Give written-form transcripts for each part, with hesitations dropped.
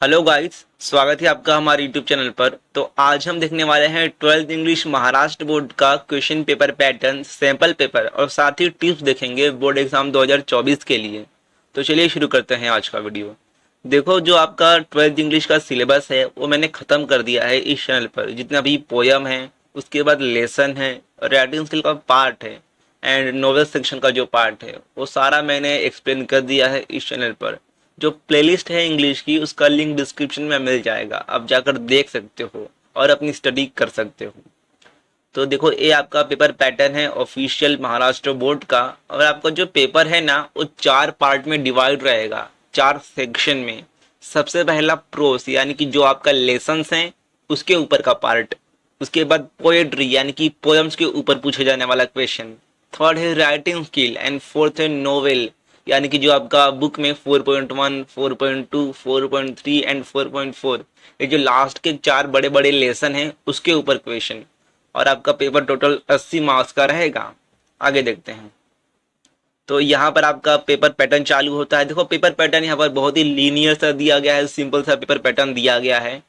Hello guys, स्वागत है आपका हमारे यूट्यूब चैनल पर। तो आज हम देखने वाले हैं 12th इंग्लिश महाराष्ट्र बोर्ड का question paper pattern, sample paper और साथ ही टिप्स देखेंगे बोर्ड एग्जाम 2024 के लिए। तो चलिए शुरू करते हैं आज का वीडियो। देखो, जो आपका 12th इंग्लिश का सिलेबस है वो मैंने ख़त्म कर दिया है इस चैनल पर। जितना भी पोयम है, उसके बाद लेसन है, राइटिंग स्किल का पार्ट है एंड नोवेल सेक्शन का जो पार्ट है वो सारा मैंने एक्सप्लेन कर दिया है इस चैनल पर। जो प्लेलिस्ट है इंग्लिश की, उसका लिंक डिस्क्रिप्शन में मिल जाएगा, आप जाकर देख सकते हो और अपनी स्टडी कर सकते हो। तो देखो, ये आपका पेपर पैटर्न है ऑफिशियल महाराष्ट्र बोर्ड का। और आपका जो पेपर है ना, वो 4 पार्ट में डिवाइड रहेगा, 4 सेक्शन में। सबसे पहला प्रोस यानी कि जो आपका लेसन्स हैं उसके ऊपर का पार्ट। उसके बाद पोएट्री यानी कि पोएम्स के ऊपर पूछे जाने वाला क्वेश्चन। थर्ड है राइटिंग स्किल एंड फोर्थ है नोवेल यानी कि जो आपका बुक में 4.1, 4.2, 4.3 एंड 4.4, ये जो लास्ट के 4 बड़े बड़े लेसन हैं उसके ऊपर क्वेश्चन। और आपका पेपर टोटल 80 मार्क्स का रहेगा। आगे देखते हैं। तो यहाँ पर आपका पेपर पैटर्न चालू होता है। देखो, पेपर पैटर्न यहाँ पर बहुत ही लीनियर सा दिया गया है, सिंपल सा पेपर पैटर्न दिया गया है।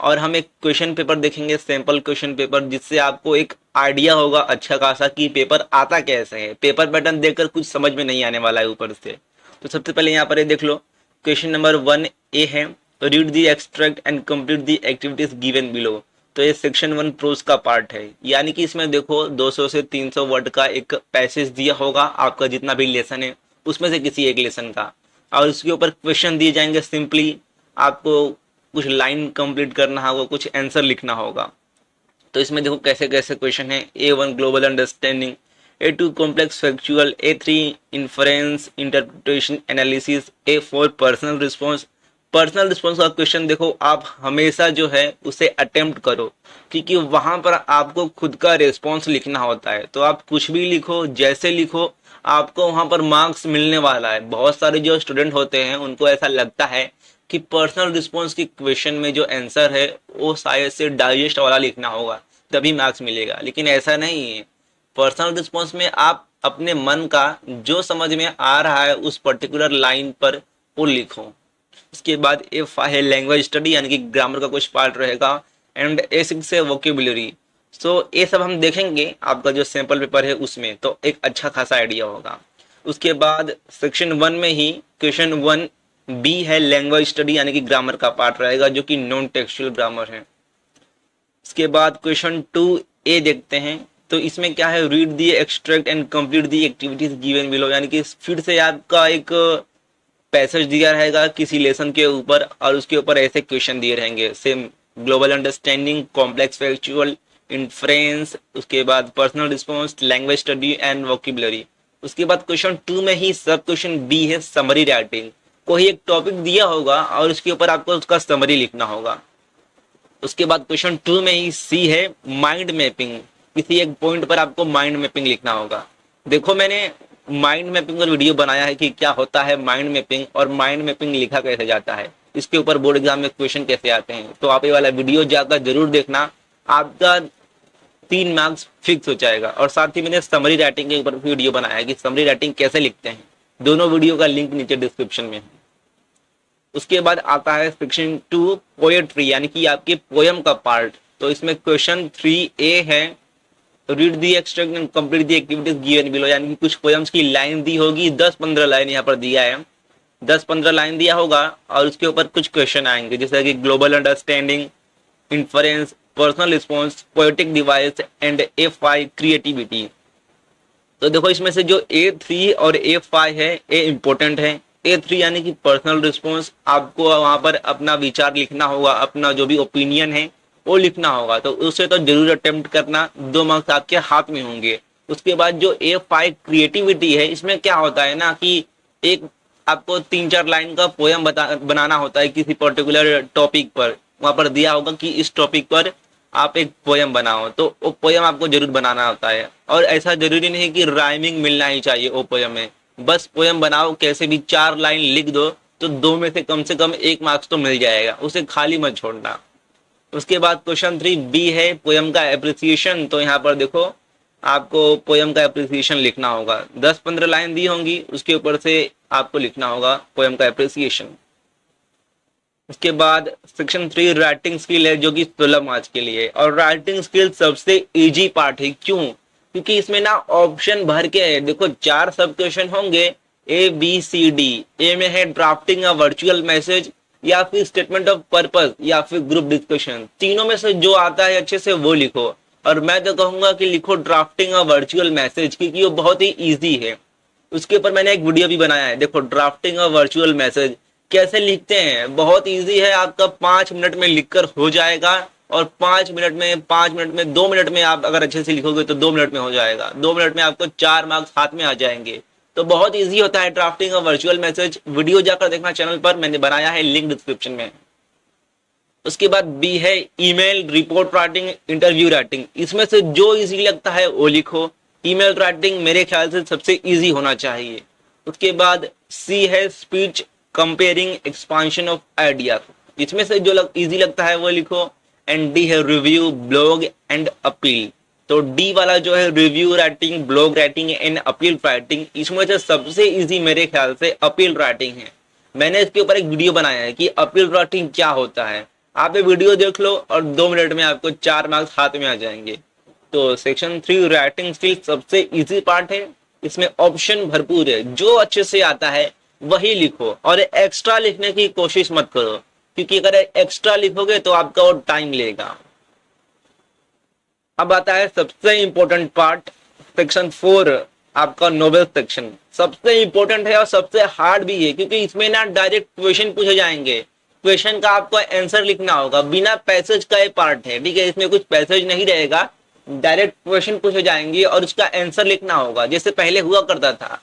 और हम एक क्वेश्चन पेपर देखेंगे, सैंपल क्वेश्चन पेपर, जिससे आपको एक आइडिया होगा अच्छा खासा कि पेपर आता कैसे है। पेपर पैटर्न देखकर कुछ समझ में नहीं आने वाला है ऊपर से। तो सबसे पहले यहाँ पर ये देख लो, क्वेश्चन नंबर 1A है, read the extract and complete the activities given below. तो ये सेक्शन 1 प्रोज का पार्ट है, यानी कि इसमें देखो 200 से 300 वर्ड का एक पैसेज दिया होगा, आपका जितना भी लेसन है उसमें से किसी एक लेसन का, और उसके ऊपर क्वेश्चन दिए जाएंगे। सिंपली आपको कुछ लाइन कंप्लीट करना होगा, कुछ आंसर लिखना होगा। तो इसमें देखो कैसे कैसे क्वेश्चन है। A1 global understanding, A2 complex factual, A3 inference interpretation analysis, A4 personal response. Personal response का क्वेश्चन देखो आप हमेशा जो है उसे अटेम्प्ट करो, क्योंकि वहां पर आपको खुद का रिस्पॉन्स लिखना होता है। तो आप कुछ भी लिखो, जैसे लिखो, आपको वहां पर मार्क्स मिलने वाला है। बहुत सारे जो स्टूडेंट होते हैं उनको ऐसा लगता है कि पर्सनल रिस्पॉन्स की क्वेश्चन में जो आंसर है वो शायद से डाइजेस्ट वाला लिखना होगा तभी मार्क्स मिलेगा, लेकिन ऐसा नहीं है। पर्सनल रिस्पॉन्स में आप अपने मन का जो समझ में आ रहा है उस पर्टिकुलर लाइन पर वो लिखो। उसके बाद A5 है लैंग्वेज स्टडी यानी कि ग्रामर का कुछ पार्ट रहेगा, एंड A6 है वोकेबुलरी। सो ये सब हम देखेंगे आपका जो सैंपल पेपर है उसमें, तो एक अच्छा खासा आइडिया होगा। उसके बाद सेक्शन 1 में ही क्वेश्चन 1B है लैंग्वेज स्टडी यानी कि ग्रामर का पार्ट रहेगा, जो कि नॉन टेक्सचुअल ग्रामर है। उसके बाद क्वेश्चन 2A देखते हैं। तो इसमें क्या है, read the extract and complete the activities given below, यानी कि फिर से आपका एक पैसेज दिया रहेगा किसी लेसन के ऊपर और उसके ऊपर ऐसे क्वेश्चन दिए रहेंगे। Same global understanding, complex factual, inference, उसके बाद personal response, language study and vocabulary. उसके बाद क्वेश्चन 2 में ही सब क्वेश्चन B है समरी राइटिंग। कोई एक टॉपिक दिया होगा और उसके ऊपर आपको उसका समरी लिखना होगा। उसके बाद क्वेश्चन 2 में ही C है माइंड मैपिंग, किसी एक पॉइंट पर आपको माइंड मैपिंग लिखना होगा। देखो, मैंने माइंड मैपिंग पर वीडियो बनाया है कि क्या होता है माइंड मैपिंग और माइंड मैपिंग लिखा कैसे जाता है, इसके ऊपर बोर्ड एग्जाम में क्वेश्चन कैसे आते हैं। तो आप ये वाला वीडियो जाकर जरूर देखना, आपका 3 मार्क्स फिक्स हो जाएगा। और साथ ही मैंने समरी राइटिंग के ऊपर वीडियो बनाया है कि समरी राइटिंग कैसे लिखते हैं। दोनों वीडियो का लिंक नीचे डिस्क्रिप्शन में है। उसके बाद आता है सेक्शन 2 पोएट्री यानी कि आपके पोयम का पार्ट। तो इसमें क्वेश्चन 3A है, read the extract and complete the activities given below, यानी कि कुछ पोयम्स की लाइन दी होगी, 10-15 लाइन यहाँ पर दिया है, 10-15 लाइन दिया होगा और उसके ऊपर कुछ क्वेश्चन आएंगे, जैसे कि global understanding, inference, personal response, poetic device and A5 creativity. तो देखो, इसमें से जो A3 और A5 है ये इंपॉर्टेंट है। A3 यानी कि पर्सनल रिस्पॉन्स, आपको वहां पर अपना विचार लिखना होगा, अपना जो भी ओपिनियन है वो लिखना होगा। तो उसे तो जरूर अटेम्प्ट करना, 2 मार्क्स आपके हाथ में होंगे। उसके बाद जो A5 क्रिएटिविटी है, इसमें क्या होता है ना कि एक आपको 3-4 लाइन का पोयम बनाना होता है किसी पर्टिकुलर टॉपिक पर। वहां पर दिया होगा कि इस टॉपिक पर आप एक पोयम बनाओ, तो वो पोयम आपको जरूर बनाना होता है। और ऐसा जरूरी नहीं कि राइमिंग मिलना ही चाहिए वो पोयम में, बस पोयम बनाओ, कैसे भी 4 लाइन लिख दो तो 2 में से कम 1 मार्क्स तो मिल जाएगा, उसे खाली मत छोड़ना। उसके बाद क्वेश्चन 3B है पोयम का एप्रिसिएशन। तो यहाँ पर देखो, आपको पोयम का एप्रिसिएशन लिखना होगा, 10-15 लाइन दी होंगी, उसके ऊपर से आपको लिखना होगा पोयम का एप्रिसिएशन। उसके बाद सेक्शन 3 राइटिंग स्किल है, जो कि 16 मार्क्स के लिए। और राइटिंग स्किल सबसे इजी पार्ट है। क्यों? क्योंकि इसमें ना ऑप्शन भर के है। देखो 4 सब क्वेश्चन होंगे, ABCD। ए में है ड्राफ्टिंग अ वर्चुअल मैसेज, या फिर स्टेटमेंट ऑफ पर्पस, या फिर ग्रुप डिस्कशन। तीनों में से जो आता है अच्छे से वो लिखो। और मैं तो कहूंगा कि लिखो ड्राफ्टिंग अ वर्चुअल मैसेज, क्योंकि वो बहुत ही ईजी है। उसके ऊपर मैंने एक वीडियो भी बनाया है। देखो ड्राफ्टिंग अ वर्चुअल मैसेज कैसे लिखते हैं, बहुत इजी है। आपका 5 मिनट में लिखकर हो जाएगा। और 5 मिनट में, 5 मिनट में, 2 मिनट में आप अगर अच्छे से लिखोगे तो 2 मिनट में हो जाएगा। 2 मिनट में आपको 4 मार्क्स हाथ में आ जाएंगे। तो बहुत इजी होता है drafting a virtual message. Video जाकर देखना चैनल पर, मैंने बनाया है, लिंक डिस्क्रिप्शन में। उसके बाद बी है email, report writing, interview writing. इसमें से जो इजी लगता है वो लिखो। ईमेल राइटिंग मेरे ख्याल से सबसे इजी होना चाहिए। उसके बाद सी है speech, comparing, expansion of idea. इसमें से जो इजी लगता है वो लिखो। एंड डी है रिव्यू, ब्लॉग एंड अपील। तो डी वाला जो है review writing, blog writing and appeal writing, इसमें से सबसे इजी मेरे ख्याल से अपील राइटिंग है। मैंने इसके ऊपर एक वीडियो बनाया है कि अपील राइटिंग क्या होता है। आप ये वीडियो देख लो और 2 मिनट में आपको 4 मार्क्स हाथ में आ जाएंगे। तो सेक्शन 3 राइटिंग स्किल सबसे इजी पार्ट है। इसमें ऑप्शन भरपूर है, जो अच्छे से आता है वही लिखो। और एक्स्ट्रा लिखने की कोशिश मत करो, क्योंकि अगर एक्स्ट्रा लिखोगे तो आपका वो टाइम लेगा। अब आता है सबसे इंपॉर्टेंट पार्ट, सेक्शन 4, आपका नोवेल सेक्शन। सबसे इंपॉर्टेंट है और सबसे हार्ड भी है, क्योंकि इसमें ना डायरेक्ट क्वेश्चन पूछे जाएंगे। क्वेश्चन का आपको आंसर लिखना होगा, बिना पैसेज का ये पार्ट है। ठीक है, इसमें कुछ पैसेज नहीं रहेगा, डायरेक्ट क्वेश्चन पूछे जाएंगे और उसका आंसर लिखना होगा, जैसे पहले हुआ करता था।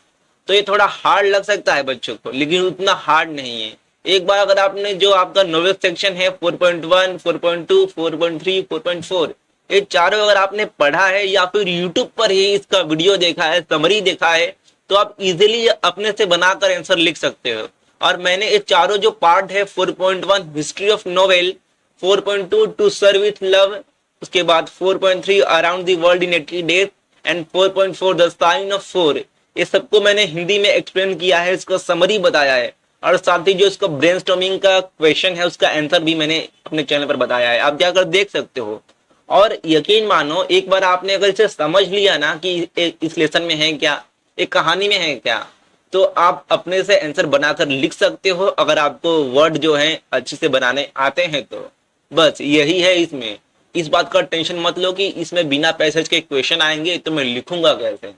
तो ये थोड़ा हार्ड लग सकता है बच्चों को, लेकिन उतना हार्ड नहीं है। एक बार अगर आपने जो आपका नोवेल सेक्शन है 4.1, 4.2, 4.3, 4.4, ये चारों अगर आपने पढ़ा है या फिर यूट्यूब पर ही इसका वीडियो देखा है, समरी देखा है, तो आप इजीली अपने से बनाकर आंसर लिख सकते हो। और मैंने ये चारों जो पार्ट है 4.1 history of novel, 4.2 to serve with love, उसके बाद 4.3 around the world in 80 days, and 4.4 the sign of 4, ये सबको मैंने हिंदी में एक्सप्लेन किया है, इसका समरी बताया है। और साथ ही जो इसका ब्रेनस्टॉर्मिंग का क्वेश्चन है उसका आंसर भी मैंने अपने चैनल पर बताया है, आप जाकर देख सकते हो। और यकीन मानो, एक बार आपने अगर इसे समझ लिया ना कि इस लेसन में है क्या, एक कहानी में है क्या, तो आप अपने से आंसर बनाकर लिख सकते हो, अगर आपको वर्ड जो है अच्छे से बनाने आते हैं तो। बस यही है इसमें। इस बात का टेंशन मत लो कि इसमें बिना पैसेज के क्वेश्चन आएंगे तो मैं लिखूंगा कैसे।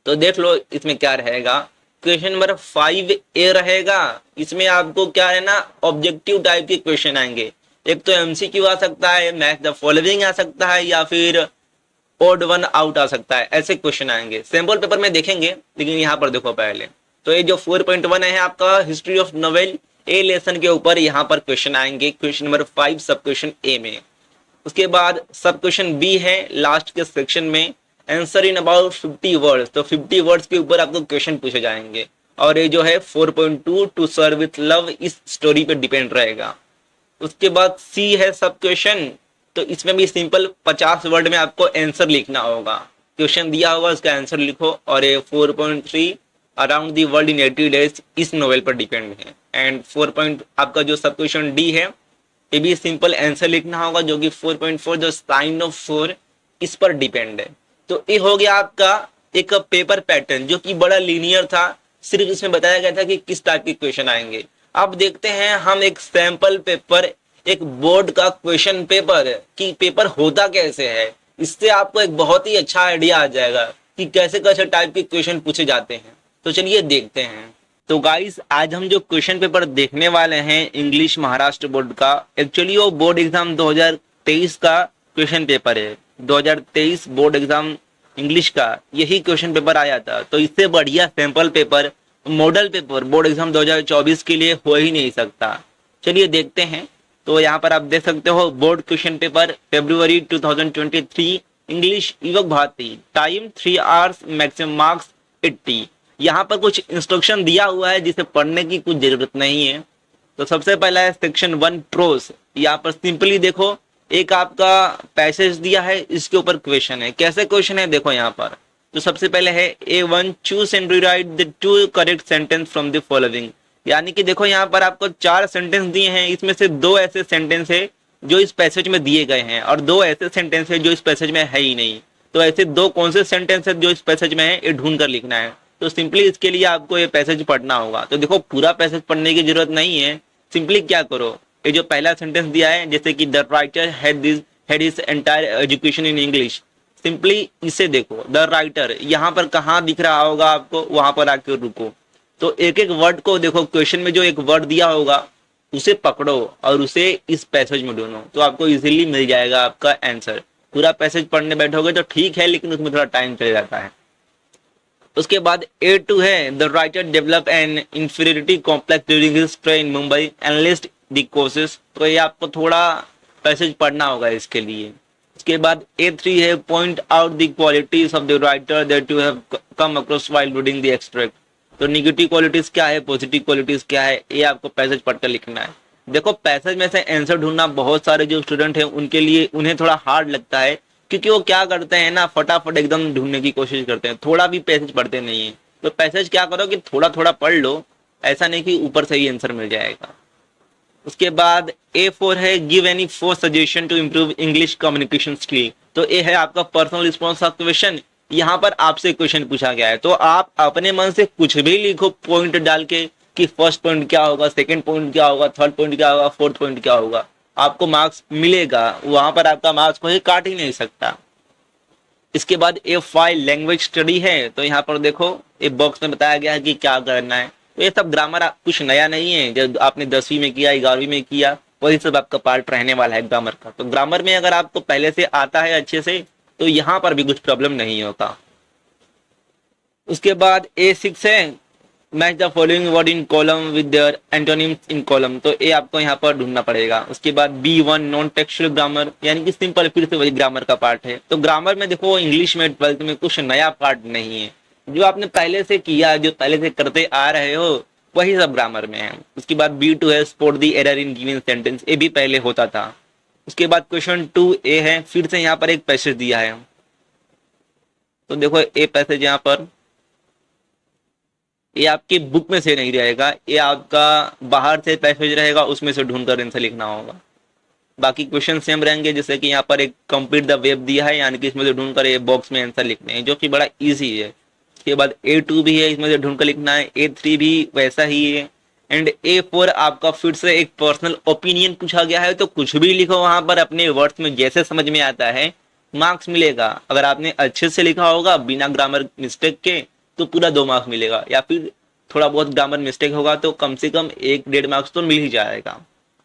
तो देख लो इसमें क्या रहेगा। क्वेश्चन नंबर 5A रहेगा। इसमें आपको क्या है ना, ऑब्जेक्टिव टाइप के क्वेश्चन आएंगे। एक तो MCQ आ सकता है, मैच द फॉलोइंग आ सकता है, या फिर ओड वन आउट आ सकता है। ऐसे क्वेश्चन आएंगे, सैंपल पेपर में देखेंगे, लेकिन यहाँ पर देखो पहले। तो ये जो 4.1 है आपका history of novel, A lesson के ऊपर यहाँ पर क्वेश्चन आएंगे, क्वेश्चन नंबर 5 सब क्वेश्चन ए में। उसके बाद सब क्वेश्चन बी है लास्ट के सेक्शन में, आंसर इन अबाउट 50 वर्ड्स। तो 50 वर्ड्स के ऊपर आपको क्वेश्चन पूछे जाएंगे। और ये जो है 4.2 टू सर्व विथ लव, इस स्टोरी पे डिपेंड रहेगा। उसके बाद सी है सब क्वेश्चन। तो इसमें भी सिंपल 50 वर्ड में आपको आंसर लिखना होगा। क्वेश्चन दिया होगा, उसका आंसर लिखो। और ये 4.3 around the world in 80 days इस नोवेल पर डिपेंड है। एंड 4. आपका जो सब क्वेश्चन डी है, ये भी सिंपल आंसर लिखना होगा, जो कि 4.4 जो साइन ऑफ 4 इस पर डिपेंड है। तो ये हो गया आपका एक पेपर पैटर्न, जो कि बड़ा लीनियर था। सिर्फ इसमें बताया गया था कि किस टाइप के क्वेश्चन आएंगे। अब देखते हैं हम एक सैंपल पेपर, एक बोर्ड का क्वेश्चन पेपर कि पेपर होता कैसे है। इससे आपको एक बहुत ही अच्छा आइडिया आ जाएगा कि कैसे कैसे टाइप के क्वेश्चन पूछे जाते हैं। तो चलिए देखते हैं। तो गाइस, आज हम जो क्वेश्चन पेपर देखने वाले हैं इंग्लिश महाराष्ट्र बोर्ड का, एक्चुअली वो बोर्ड एग्जाम 2023 का क्वेश्चन पेपर है। 2023 बोर्ड एग्जाम इंग्लिश का यही क्वेश्चन पेपर आया था। तो इससे बढ़िया sample paper, model paper board exam 2024 के लिए हो ही नहीं सकता। चलिए देखते हैं। तो यहाँ पर आप देख सकते हो board question paper February 2023 English Yuvak Bharati, time 3 hours, maximum marks 80। यहाँ पर कुछ इंस्ट्रक्शन दिया हुआ है जिसे पढ़ने की कुछ जरूरत नहीं है। तो सबसे पहला है सेक्शन 1 प्रोस। यहाँ पर सिंपली देखो, एक आपका पैसेज दिया है, इसके ऊपर क्वेश्चन है। कैसे क्वेश्चन है देखो यहाँ पर। तो सबसे पहले है A1, choose and rewrite the 2 correct sentence from the following. यानी कि देखो यहाँ पर आपको 4 सेंटेंस दिए हैं, इसमें से 2 ऐसे सेंटेंस है जो इस पैसेज में दिए गए हैं और 2 ऐसे सेंटेंस है जो इस पैसेज में है ही नहीं। तो ऐसे 2 कौन से सेंटेंस है जो इस पैसेज में है, ये ढूंढ कर लिखना है। तो सिंपली इसके लिए आपको ये पैसेज पढ़ना होगा। तो देखो पूरा पैसेज पढ़ने की जरूरत नहीं है, सिंपली क्या करो, ये जो पहला सेंटेंस दिया है जैसे कि the writer had his entire education in English, simply इसे देखो, द राइटर यहाँ पर कहाँ दिख रहा होगा आपको, वहां पर आकर रुको। तो एक एक वर्ड को देखो, क्वेश्चन में जो एक वर्ड दिया होगा उसे पकड़ो और उसे इस पैसेज में ढूंढो, तो आपको इजीली मिल जाएगा आपका आंसर। पूरा पैसेज पढ़ने बैठोगे तो ठीक है, लेकिन उसमें थोड़ा टाइम चल जाता है। उसके बाद A2 है, the writer develop an inferiority complex during his stay in Mumbai analyst the courses, तो ये आपको थोड़ा पैसेज पढ़ना होगा इसके लिए। उसके बाद A3 है, point out the qualities of the writer that you have come across while reading the extract, तो निगेटिव क्वालिटीज क्या है, पॉजिटिव क्वालिटीज क्या है, ये आपको पैसेज पढ़कर लिखना है। देखो पैसेज में से आंसर ढूंढना बहुत सारे जो स्टूडेंट हैं उनके लिए, उन्हें थोड़ा हार्ड लगता है, क्योंकि वो क्या करते हैं ना, फटाफट एकदम ढूंढने की कोशिश करते हैं, थोड़ा भी पैसेज पढ़ते नहीं है। तो पैसेज क्या करो कि थोड़ा थोड़ा पढ़ लो, ऐसा नहीं कि ऊपर से ही आंसर मिल जाएगा। उसके बाद A4 है, give any 4 suggestion to improve English communication skill, तो ये है आपका पर्सनल रिस्पॉन्स ऑफ क्वेश्चन। यहाँ पर आपसे क्वेश्चन पूछा गया है, तो आप अपने मन से कुछ भी लिखो पॉइंट डाल के कि फर्स्ट पॉइंट क्या होगा, सेकंड पॉइंट क्या होगा, थर्ड पॉइंट क्या होगा, फोर्थ पॉइंट क्या होगा, आपको मार्क्स मिलेगा। वहां पर आपका मार्क्स कोई काट ही नहीं सकता। इसके बाद A5 लैंग्वेज स्टडी है, तो यहाँ पर देखो एक बॉक्स में बताया गया है कि क्या करना है। तो ये सब ग्रामर कुछ नया नहीं है, जब आपने 10वीं में किया, 11वीं में किया, वही सब आपका पार्ट रहने वाला है ग्रामर का। तो ग्रामर में अगर आपको पहले से आता है अच्छे से, तो यहाँ पर भी कुछ प्रॉब्लम नहीं होता। उसके बाद A6 है, match the following word in column with their antonyms in column, तो ये आपको यहाँ पर ढूंढना पड़ेगा। उसके बाद B1 नॉन टेक्सचुअल ग्रामर, यानी कि सिंपल, फिर से वही ग्रामर का पार्ट है। तो ग्रामर में देखो इंग्लिश में 12th में कुछ नया पार्ट नहीं है, जो आपने पहले से किया, जो पहले से करते आ रहे हो, वही सब ग्रामर में है। उसके बाद B2 है, spot the error in given sentence, ये भी पहले होता था। उसके बाद क्वेश्चन 2A है, फिर से यहाँ पर एक पैसेज दिया है, तो देखो ये पैसेज यहाँ पर, ये आपकी बुक में से नहीं रहेगा, ये आपका बाहर से पैसेज रहेगा, उसमें से ढूंढकर आंसर लिखना होगा। बाकी क्वेश्चन सेम रहेंगे, जैसे कि यहाँ पर एक कंप्लीट द वेब दिया है, यानी कि इसमें से ढूंढकर ये बॉक्स में आंसर लिखने हैं, जो कि बड़ा इजी है। उसके बाद A2 भी है, इसमें से ढूंढकर लिखना है। A3 भी वैसा ही है। एंड A4 आपका फिर से एक पर्सनल ओपिनियन पूछा गया है, तो कुछ भी लिखो वहां पर अपने वर्ड्स में, जैसे समझ में आता है, मार्क्स मिलेगा। अगर आपने अच्छे से लिखा होगा बिना ग्रामर मिस्टेक के, तो पूरा 2 मार्क्स मिलेगा, या फिर थोड़ा बहुत ग्रामर मिस्टेक होगा तो कम से कम 1-1.5 मार्क्स तो मिल ही जाएगा।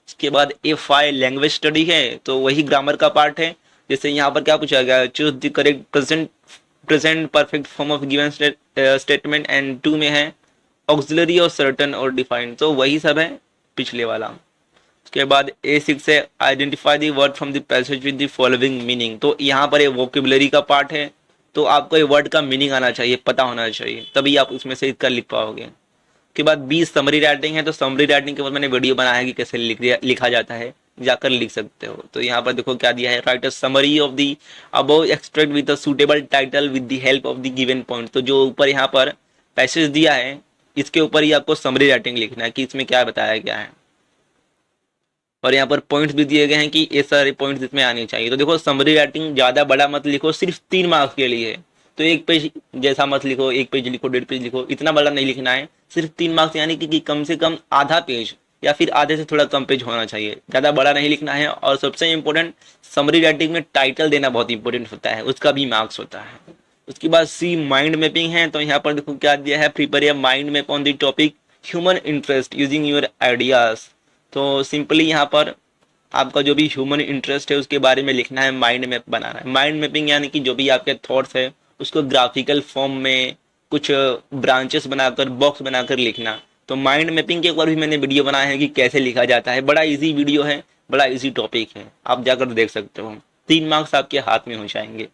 उसके बाद A5 लैंग्वेज स्टडी है, तो वही ग्रामर का पार्ट है। जैसे यहाँ पर क्या पूछा गया है, choose the correct present perfect form of given statement, and 2 में है ऑक्सिलरी और सर्टन और डिफाइंड, तो वही सब है पिछले वाला। उसके बाद A6 है, identify the word from the passage with the following meaning, तो यहाँ पर ये वोकेबुलरी का पार्ट है, तो आपको ये वर्ड का मीनिंग आना चाहिए, पता होना चाहिए, तभी आप उसमें से इसका लिख पाओगे। उसके बाद 20 समरी राइटिंग है, तो समरी राइटिंग के बाद मैंने वीडियो बनाया है कि कैसे लिखा जाता है, जाकर लिख सकते हो। तो यहाँ पर देखो क्या दिया है, right a summary of the above extract with a suitable title with the help of the given point, तो जो ऊपर यहाँ पर पैसेज दिया है, इसके ऊपर ही आपको समरी राइटिंग लिखना है कि इसमें क्या बताया गया है। और यहाँ पर पॉइंट्स भी दिए गए हैं कि ये सारे पॉइंट्स इसमें आने चाहिए। तो देखो समरी राइटिंग ज़्यादा बड़ा मत लिखो, सिर्फ 3 मार्क्स के लिए, तो 1 पेज जैसा मत लिखो, 1 पेज लिखो, 1.5 पेज लिखो, इतना बड़ा नहीं लिखना है, सिर्फ 3 मार्क्स, यानी कि कम से कम आधा पेज या फिर आधे से थोड़ा कम पेज होना चाहिए, ज़्यादा बड़ा नहीं लिखना है। और सबसे इम्पोर्टेंट, समरी राइटिंग में टाइटल देना बहुत इंपॉर्टेंट होता है, उसका भी मार्क्स होता है। उसके बाद C माइंड मैपिंग है, तो यहाँ पर देखो क्या दिया है, prepare a mind map on the topic human interest using your ideas, तो सिंपली यहाँ पर आपका जो भी ह्यूमन इंटरेस्ट है उसके बारे में लिखना है, माइंड मैप बनाना है। माइंड मैपिंग यानी कि जो भी आपके थॉट्स है उसको ग्राफिकल फॉर्म में कुछ ब्रांचेस बनाकर, बॉक्स बनाकर लिखना। तो माइंड मैपिंग के ऊपर भी मैंने वीडियो बनाया है कि कैसे लिखा जाता है, बड़ा इजी वीडियो है, बड़ा इजी टॉपिक है, आप जाकर देख सकते हो। 3 मार्क्स आपके हाथ में हो जाएंगे।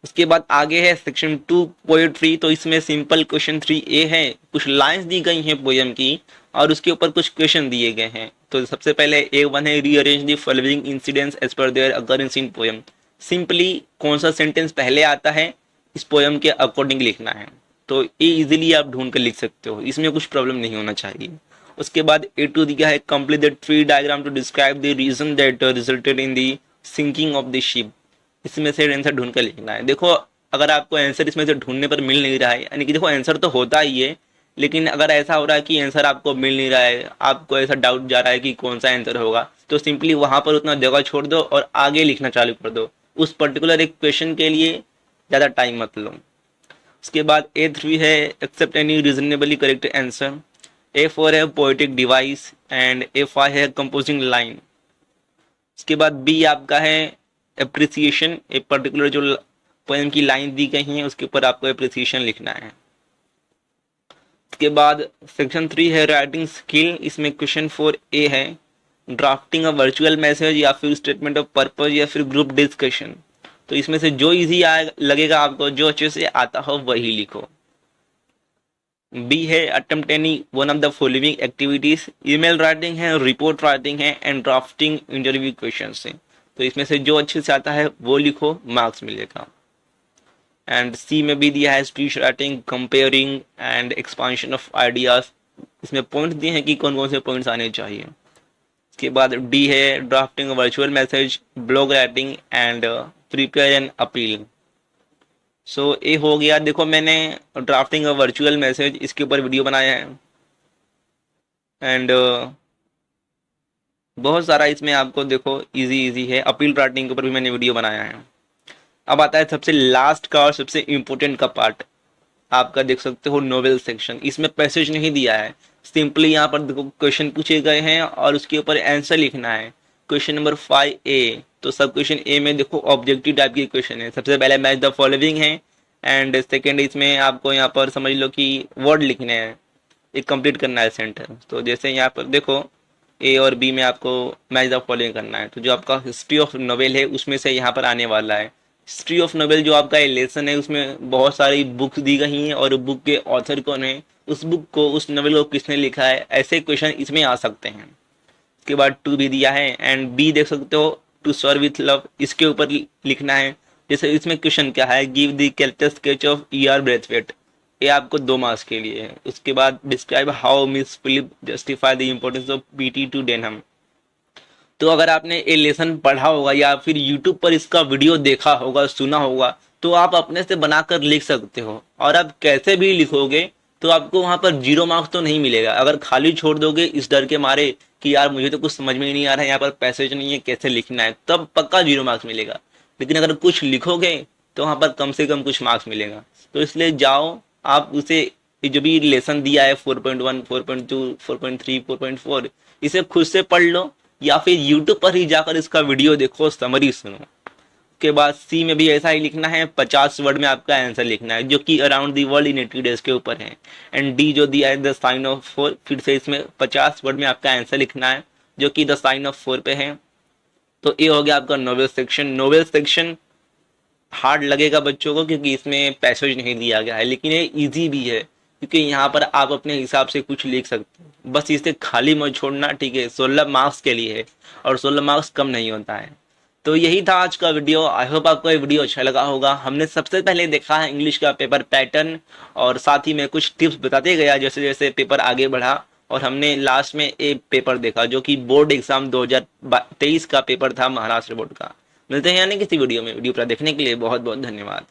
उसके बाद आगे है सेक्शन 2 पोएट्री, तो इसमें सिंपल क्वेश्चन 3A है, कुछ लाइंस दी गई हैं पोएम की और उसके ऊपर कुछ क्वेश्चन दिए गए हैं। तो सबसे पहले A1 है, rearrange the following incidents as per their occurrence in poem, simply कौन सा सेंटेंस पहले आता है इस पोएम के अकॉर्डिंग लिखना है। तो ये इजीली आप ढूंढ कर लिख सकते हो, इसमें कुछ प्रॉब्लम नहीं होना चाहिए। उसके बाद A2 दिया है, complete the tree diagram to describe the reason that resulted in the sinking of the ship. इसमें से आंसर ढूंढ कर लिखना है। देखो अगर आपको आंसर इसमें से ढूंढने पर मिल नहीं रहा है, यानी कि देखो आंसर तो होता ही है, लेकिन अगर ऐसा हो रहा है कि आंसर आपको मिल नहीं रहा है, आपको ऐसा डाउट जा रहा है कि कौन सा आंसर होगा, तो सिंपली वहां पर उतना जगह छोड़ दो और आगे लिखना चालू कर दो। उस पर्टिकुलर एक क्वेश्चन के लिए ज़्यादा टाइम मत लो। उसके बाद A3 है, accept any reasonably correct answer. A4 है पोएटिक डिवाइस एंड A5 है कंपोजिंग लाइन। उसके बाद B आपका है एप्रिसिएशन, एक पर्टिकुलर जो पोएम की लाइन दी गई है उसके ऊपर आपको एप्रिसिएशन लिखना है। उसके बाद सेक्शन 3 है राइटिंग स्किल, इसमें क्वेश्चन 4A है, ड्राफ्टिंग अ वर्चुअल मैसेज या फिर स्टेटमेंट ऑफ पर्पस या फिर ग्रुप डिस्कशन। तो इसमें से जो इजी लगेगा आपको, जो अच्छे से आता हो वही लिखो। बी है attempt any one of the following activities, email writing है, रिपोर्ट राइटिंग है एंड ड्राफ्टिंग इंटरव्यू क्वेश्चन है। तो इसमें से जो अच्छे से आता है वो लिखो, मार्क्स मिलेगा। एंड सी में भी दिया है speech writing, comparing and expansion of ideas. इसमें पॉइंट दिए हैं कि कौन कौन से पॉइंट्स आने चाहिए। उसके बाद डी है drafting virtual message, blog writing and prepare an appeal. So ये हो गया। देखो मैंने ड्राफ्टिंग वर्चुअल मैसेज इसके ऊपर वीडियो बनाया है एंड बहुत सारा इसमें आपको देखो इजी है। अपील राइटिंग के ऊपर भी मैंने वीडियो बनाया है। अब आता है सबसे लास्ट का और सबसे इम्पोर्टेंट का पार्ट, आपका देख सकते हो नोवेल सेक्शन। इसमें पैसेज नहीं दिया है, सिंपली यहाँ पर देखो क्वेश्चन पूछे गए हैं और उसके ऊपर आंसर लिखना है। क्वेश्चन नंबर 5A, तो सब क्वेश्चन ए में देखो ऑब्जेक्टिव टाइप की क्वेश्चन है। सबसे पहले मैच द फॉलोइंग है एंड सेकेंड इसमें आपको यहाँ पर समझ लो कि वर्ड लिखने हैं, एक कंप्लीट करना है सेंटेंस। तो जैसे यहाँ पर देखो A और B में आपको मैच द फॉलोइंग करना है। तो जो आपका हिस्ट्री ऑफ नोवेल है उसमें से यहाँ पर आने वाला है। हिस्ट्री ऑफ नोवेल जो आपका लेसन है उसमें बहुत सारी बुक्स दी गई हैं और बुक के ऑथर कौन है, उस बुक को, उस नोवेल को किसने लिखा है, ऐसे क्वेश्चन इसमें आ सकते हैं। उसके बाद 2 भी दिया है एंड बी देख सकते हो टू सर्व विथ लव, इसके ऊपर लिखना है। जैसे इसमें क्वेश्चन क्या है, give the character sketch of E.R. Braithwaite, ये आपको 2 मार्क्स के लिए है। उसके बाद describe how Miss Philip justify the importance of PT to Denham. तो अगर आपने ये लेसन पढ़ा होगा या फिर यूट्यूब पर इसका वीडियो देखा होगा, सुना होगा, तो आप अपने से बनाकर लिख सकते हो। और आप कैसे भी लिखोगे तो आपको वहां पर 0 मार्क्स तो नहीं मिलेगा। अगर खाली छोड़ दोगे इस डर के मारे कि यार मुझे तो कुछ समझ में ही नहीं आ रहा है, यहाँ पर पैसेज नहीं है, कैसे लिखना है, तब पक्का 0 मार्क्स मिलेगा। लेकिन अगर कुछ लिखोगे तो वहां पर कम से कम कुछ मार्क्स मिलेगा। तो इसलिए जाओ आप उसे जो भी लेसन दिया है 4.1, 4.2, 4.3, 4.4, इसे खुद से पढ़ लो या फिर YouTube पर ही जाकर इसका वीडियो देखो, समरी सुनो। के बाद सी में भी ऐसा ही लिखना है, 50 वर्ड में आपका आंसर लिखना है जो कि around the world in 80 days के ऊपर है। एंड डी जो दिया है द साइन ऑफ 4, फिर से इसमें 50 वर्ड में आपका आंसर लिखना है जो कि द साइन ऑफ 4 पे है। तो ये हो गया आपका novel section. Novel section hard लगेगा बच्चों को क्योंकि इसमें पैसेज नहीं दिया गया है, लेकिन ये ईजी भी है क्योंकि यहाँ पर आप अपने हिसाब से कुछ लिख सकते हो। बस इसे खाली मत छोड़ना, ठीक है। 16 मार्क्स के लिए है और 16 मार्क्स कम नहीं होता है। तो यही था आज का वीडियो। आई होप आपको ये वीडियो अच्छा लगा होगा। हमने सबसे पहले देखा है इंग्लिश का पेपर पैटर्न और साथ ही में कुछ टिप्स बताते गया जैसे जैसे पेपर आगे बढ़ा, और हमने लास्ट में एक पेपर देखा जो कि बोर्ड एग्जाम 2023 का पेपर था महाराष्ट्र बोर्ड का। मिलते हैं यानी किसी वीडियो में। वीडियो पूरा देखने के लिए बहुत बहुत धन्यवाद।